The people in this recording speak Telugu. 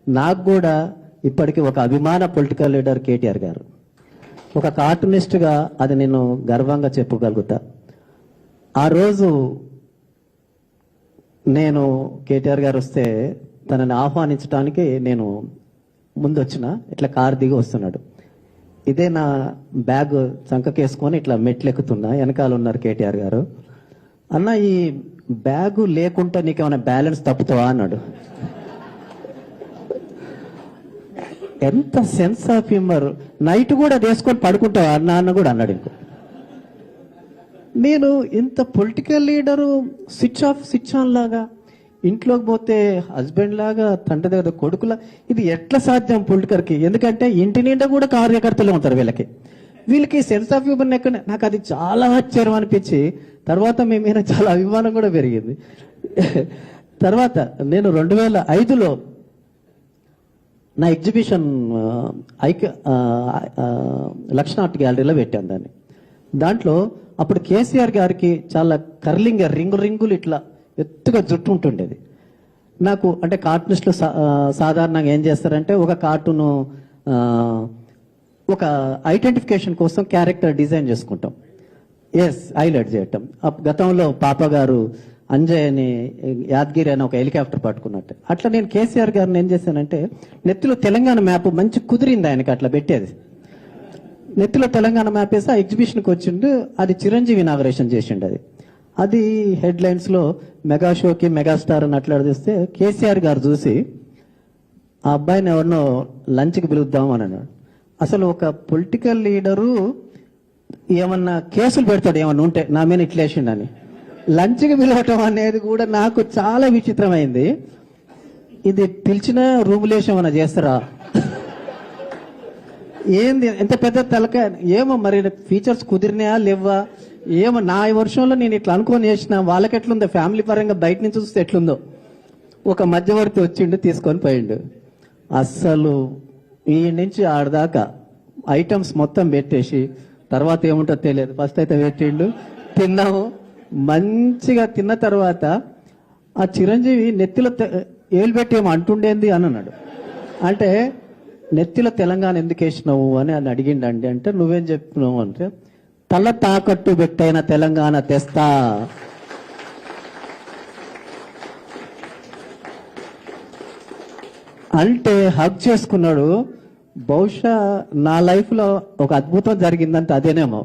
నాకు కూడా ఇప్పటికీ ఒక అభిమాన పొలిటికల్ లీడర్ కేటీఆర్ గారు. ఒక కార్టూనిస్ట్గా అది నేను గర్వంగా చెప్పగలుగుతా. ఆ రోజు నేను కేటీఆర్ గారు వస్తే తనని ఆహ్వానించడానికి నేను ముందు వచ్చిన, ఇట్లా కారు దిగి వస్తున్నాడు. ఇదే నా బ్యాగ్ చంకకేసుకొని ఇట్లా మెట్లు ఎక్కుతున్నా. వెనకాల ఉన్నారు కేటీఆర్ గారు. అన్న, ఈ బ్యాగు లేకుంటే నీకేమైనా బ్యాలెన్స్ తప్పుతావా అన్నాడు. ఎంత సెన్స్ ఆఫ్ హ్యూమర్. నైట్ కూడా వేసుకొని పడుకుంటావా అన్న అన్న కూడా అన్నాడు. ఇంకో నేను ఇంత political leader switch off switch on లాగా, ఇంట్లోకి పోతే హస్బెండ్ లాగా, తండ్రి దగ్గర కొడుకులా, ఇది ఎట్లా సాధ్యం పొలిటికల్కి? ఎందుకంటే ఇంటి నిండా కూడా కార్యకర్తలు ఉంటారు వీళ్ళకి సెన్స్ ఆఫ్ హ్యూమర్ ఎక్కడ. నాకు అది చాలా ఆశ్చర్యం అనిపించి తర్వాత మీ మీద చాలా అభిమానం కూడా పెరిగింది. తర్వాత నేను 2005లో నా ఎగ్జిబిషన్ లక్ష్మణ ఆర్ట్ గ్యాలరీలో పెట్టాను దాన్ని. దాంట్లో అప్పుడు కేసీఆర్ గారికి చాలా కర్లింగ్ రింగులు ఇట్లా ఎత్తుగా జుట్టు ఉంటుండేది. నాకు అంటే కార్టూనిస్టులు సాధారణంగా ఏం చేస్తారంటే ఒక కార్టూను ఒక ఐడెంటిఫికేషన్ కోసం క్యారెక్టర్ డిజైన్ చేసుకుంటాం, హైలైట్ చేయటం. గతంలో పాప గారు అంజయ్ అని యాదగిరి అని ఒక హెలికాప్టర్ పట్టుకున్నట్టు, అట్లా నేను కేసీఆర్ గారిని ఏం చేశానంటే నెత్తిలో తెలంగాణ మ్యాప్ మంచి కుదిరింది ఆయనకి, అట్లా పెట్టేది. నెత్తిలో తెలంగాణ మ్యాప్ వేసి ఆ ఎగ్జిబిషన్కి వచ్చిండు. అది చిరంజీవి ఇనాగరేషన్ చేసిండు. అది హెడ్ లైన్స్ లో మెగా షోకి మెగాస్టార్ అని అట్లా చూస్తే కేసీఆర్ గారు చూసి ఆ అబ్బాయిని ఎవరినో లంచ్కి పిలుద్దాం అని అన్నాడు. అసలు ఒక పొలిటికల్ లీడరు ఏమన్నా కేసులు పెడతాడు ఏమన్నా ఉంటే నా మీద ఇట్లేసిండని, లంచ్కి పిలవటం అనేది కూడా నాకు చాలా విచిత్రమైంది. ఇది పిలిచిన రూములేసి ఏమన్నా చేస్తారా ఏంది? ఎంత పెద్ద తలక ఏమో, మరి ఫీచర్స్ కుదిరినాయా లేవా ఏమో. నా వర్షంలో నేను ఇట్లా అనుకొని చేసిన, వాళ్ళకి ఎట్లుందో ఫ్యామిలీ పరంగా బయట నుంచి చూస్తే ఎట్లుందో. ఒక మధ్యవర్తి వచ్చిండు, తీసుకొని పోయిండు. అస్సలు ఈ నుంచి ఆడదాకా ఐటమ్స్ మొత్తం పెట్టేసి తర్వాత ఏముంటో తెలియదు. ఫస్ట్ అయితే పెట్టిండు, తిన్నాము. మంచిగా తిన్న తర్వాత ఆ చిరంజీవి నెత్తిలో ఏలు పెట్టి ఏమో అంటుండేంది అని అన్నాడు. అంటే నెత్తిలో తెలంగాణ ఎందుకు వేసినావు అని అని అడిగిండండి. అంటే నువ్వేం చెప్తున్నావు అంటే, తల తాకట్టు పెట్టైన తెలంగాణ తెస్తా. అంటే హగ్ చేసుకున్నాడు. బహుశా నా లైఫ్ లో ఒక అద్భుతం జరిగిందంటే అదేనేమో.